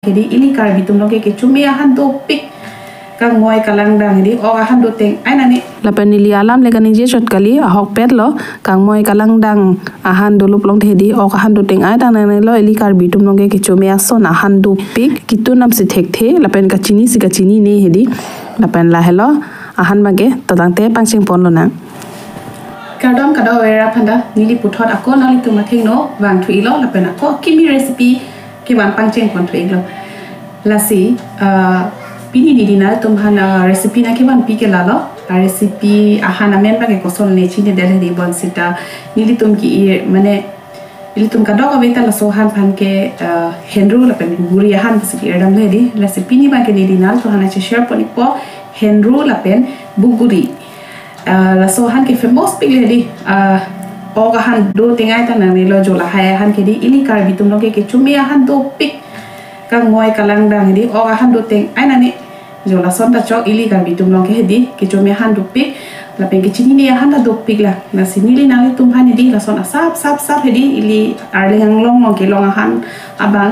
Jadi ili karbi tum loke ke cumi ahan do pik kang ngoi kalang dang di o ahan do teng ai nani lapen ili alam le kaning je shot kali ahok pet lo kang moi kalang dang ahan do lup long thedi o ahan do teng ai dang nani lo ili karbi tum loke ke cumi ason ahan do pik kitu nam si thek the lapen ka chini ne hedi lapen la hello ahan mage todang te pangching pon lo na kadom kado era phanda nili puthot ako nali tum matheng no wang thui lo lapen ako kimi recipe ke wan pangching pon thui lo lasi pini ni dina tum han recipe na ke wan pi ke la lo recipe ahan amen ba ke kosol ne chine dele di bon sita nili tum ki mane nili tum kado ka beta la so han phan ke henru lapen guri ahan si eram le di recipe ni ba ke ni dina to hana che share poni po henru lapen buguri la so han ke famous pig le di oga han do tingai ta na lo jo la hai han ke di ili kar bitum lo ke chumi han do pik ka ngoi kalang dang di oga han do teng ai na ni jo la son ta chok ili kar bitum lo ke di ke chumi han do pik la pen ke chini ni han da do pik la na sinili na li tum han di la son sap he di ili arle hang long ke long han abang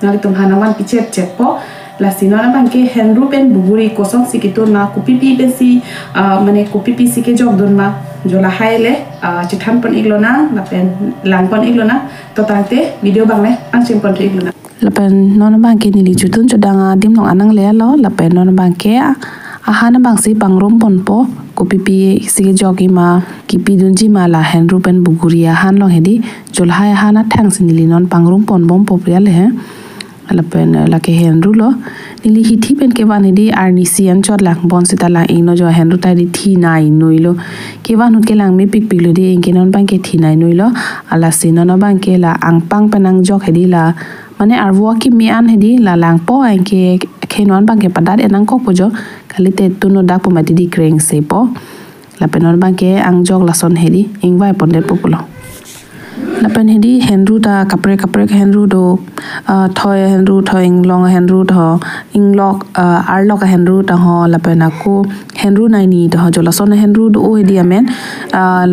na li tum han wan pichet chet po la sino na bang ke henru pen buguri kosong sikitu na kupipi besi mane kupipi sike jog don ma jola haile chitham pon iglona la pen lang pon iglona to tante video bang le ang sim pon iglona lapen non bang ke nili chutun chodanga dim long anang le lo lapen non bang ke ahana bang si pangrom pon po kupipi sike jogi ma kipi dunji ma la henru pen buguri han long hedi jol hai hana thang sinili non pangrom pon bom popria le he lapen la ke henru lo nili hithi pen ke van hedi arni sian chot lang bon sita la ino jo henru tai di thi nai noilo ke van hut ke lang me pik lo de ke non bang ke thi nai noilo ala sino no bang ke la ang pang penang jok hedi la mane arwa ki mi an hedi la lang po ang ke non bang ke padat enang ko pojo kali te tuno dak po mati di kreng se po lapen non bang ke ang jok la son hedi ingwai pon de populo lapen hedi henru ta kapre henru do thoi henru thoi long henru tho inglok arlok henru ta ho lapen aku henru nai ni to jola son henru do hedi amen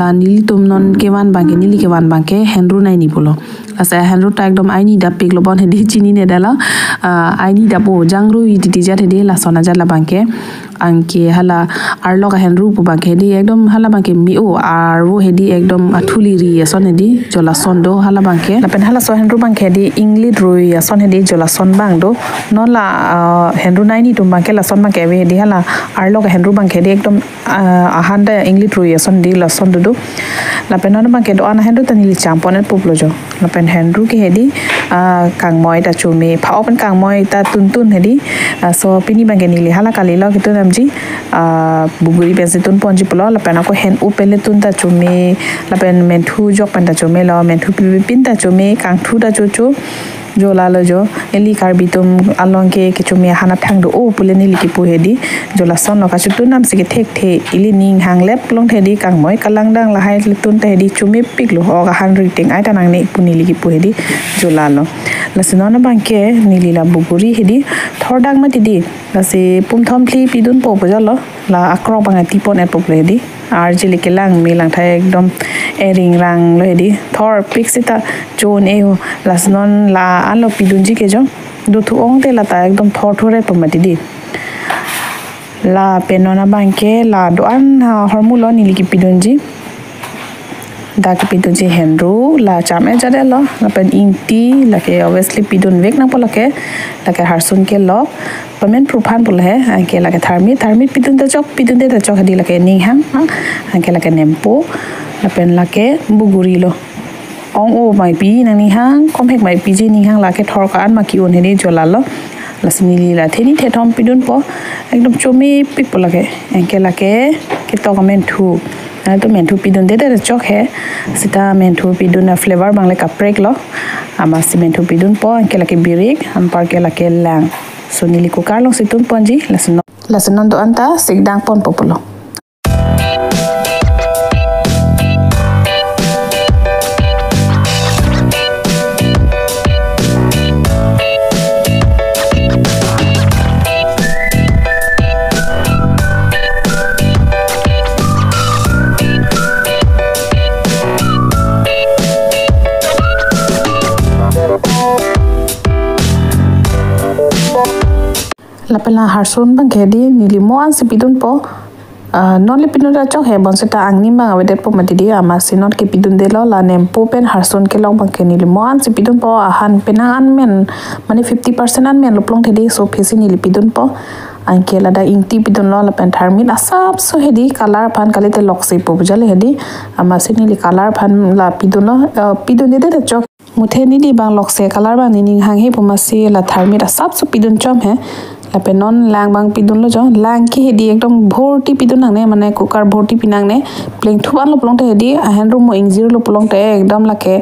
la nili tum non kewan bangke nili kewan bangke henru nai ni bolo asa henru ta ekdom aini da pik lobon hedi chini ne dala aini da bo jangru i di jat hedi la sona jala bangke angke hala arlok henru pu bangke hedi ekdom hala bangke mi o arwo hedi ekdom athuli ri son hedi jola son do hala bangke lapen hala so henru bangke hedi inglit roi son hedi jola son bang do non la henru nai ni tum bangke la son bangke we hedi hala arlok henru bangke hedi ekdom ahan da inglit roi son di la son do lapen non bangke do ana henru tani li champonet poplo jo lapen henru ke hedi kang moi ta chumi phao pen kang moi ta tun hedi so pini bangke ni li hala kali lo kitu namji buguri pensi tun ponji polo lapen ako hen u pele tun ta chumi lapen menthu jok pen ta chumi lo menthu pin ta chumi kang thu ta chu jola lo jo eli karbi tum along ke chumi hana thang do o pule ni liki pu hedi jola son no ka chu nam se ke thek the ili ning hang lep long thedi kang moi kalang dang la hai tun ta hedi chumi pik lo ho ga han riting ai ta nang ne puni liki pu hedi jola lo la sinona bangke nili la buguri hedi thordang ma ti di la se pum thom thli pidun po po jalo la akro banga ti pon et po hedi ar jili ke lang mi lang thai ekdom ering rang lo hedi thor pik sita chon e la sinon la alo pidunji ke jo do thu ong te la ta ekdom thor thore po mati di la penona bangke la do an hormulo nili ki pidunji da ki pidunji henru la chame jade lo la pen inti la ke obviously pidun vek na pola ke la ke harsun ke lo pamen pruphan pol hai anke la ke tharmi pidun da chok hadi la ke ning hang anke la ke nempo la pen la ke buguri lo ong o mai pi nang ni hang kom hek mai pi ji ning hang la ke thor ka an ma ki on hedi jola lo la sinili la theni the thom pidun po ekdom chomi pik pola ke anke la ke to comment thu to menthu pidun de chok he sita menthu pidun na flavor bangle ka prek lo ama si menthu pidun po anke la ke birik am par ke la ke lang so nili ko karlong situn ponji lasenon do anta sigdang pon populo lapela harsun bang kedi nilimo an sipidun po non lipinun ra chok he bonseta angni ma wedet po matidi ama sinot ke pidun delo la nempo pen harsun ke lok bang ke nilimo an sipidun po ahan penang an men mane 50% an men loplong thedi so phesi nilipidun po angke lada ingti pidun lo la pen tharmin asap so hedi color phan kalite lokse po bujale hedi ama sinili color phan la pidun lo pidun de chok muthe ni di bang lokse color bang ni hang he pumasi la tharmin asap so pidun chom he lape non lang bang pidun lo jo lang ki hedi ekdom bhorti pidun nang ne mane cooker bhorti pinang ne pleng thuban lo plong te hedi ahen rum mo ingjir lo plong te ekdom lake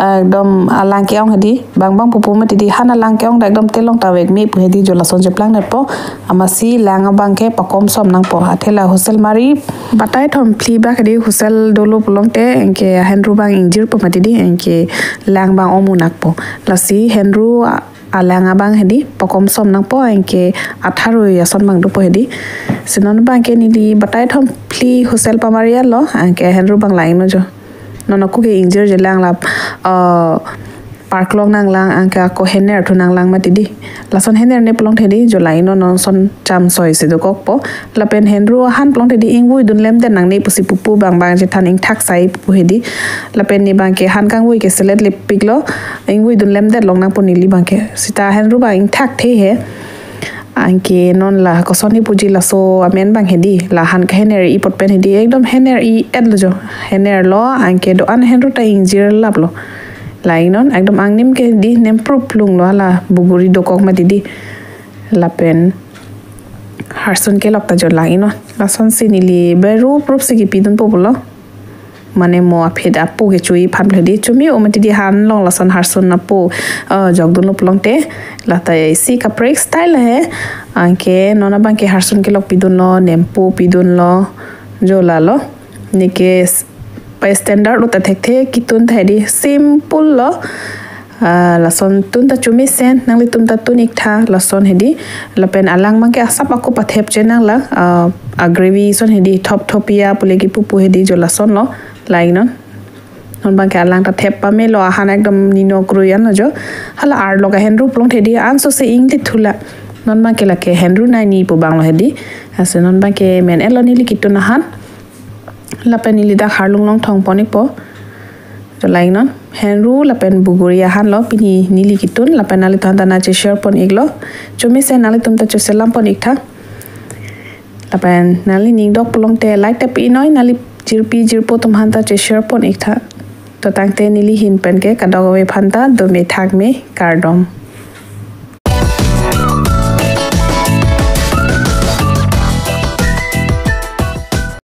ekdom lang ke ong hedi bang pupu ma ti hana lang ke ong da ekdom telong ta wek me pu hedi jola son je plang ne po amasi lang bang ke pakom som nang po athela hosel mari batai thom pli ba hedi hosel dolo plong te enke ahen ru bang ingjir po ma ti di enke lang bang omunak po lasi henru alang abang hedi pakom som nang po enke 18 ya son mang do po hedi sinon bang ke nili batai thom pli hosel pamaria lo enke henru bang lain no jo nono ku ke injir je lang la park long nang lang angka ko hener thu nang lang matidi lason hener ne plong thedi jo lain no son cham soi se do kok po lapen henru han plong thedi ingui dun lem den nang ne pusi pupu bang je than ing thak sai pu hedi lapen ni bang ke han kang wui ke selet lip piglo ingui dun lem den long nang po nili bang ke sita henru bang ing thak the he angke non la ko soni puji la so amen bang hedi la han ka hener i pot pen hedi ekdom hener i ed lo jo hener lo angke do an henru ta injir lap lo lain non ekdom angnim ke di nem proof lung lo la buguri do kok ma di lapen harsun ke lok ta jo lain non la son sinili beru proof se ki pidun populo mane mo aphed apu ke chui phan di chumi o mati di han long la son harsun na po jogdun lo plong te la ta si ka break style he anke nona bang ke harsun ke lok pidun lo nempo pidun lo jo la lo nike by standard lo ta thek the kitun thedi simple lo lason tun ta chumi sen nangli tum ta tunik tha lason hedi lapen alang mang ke asap aku pathep che nang la gravy son hedi thopia pulegi pupu hedi jo lason lo lai non non bang ke alang ta thep pa me lo han ekdom nino kruyan no jo hala ar loga henru plong thedi an so se ing ti thula non bang ke la ke henru nai ni pu bang lo hedi ase non bang ke men eloni li kitun han lapen ilida harlung long thong ponik po to lain non henru lapen buguria han lo pini nili kitun lapen ali thanda na che share pon iglo chumi se nali tum ta che selam pon ikha lapen nali ning dok polong te like te pi noi nali jirpo tum han ta che share pon ikha to tangte nili hin pen ke kadawe phanta do me thak me kardom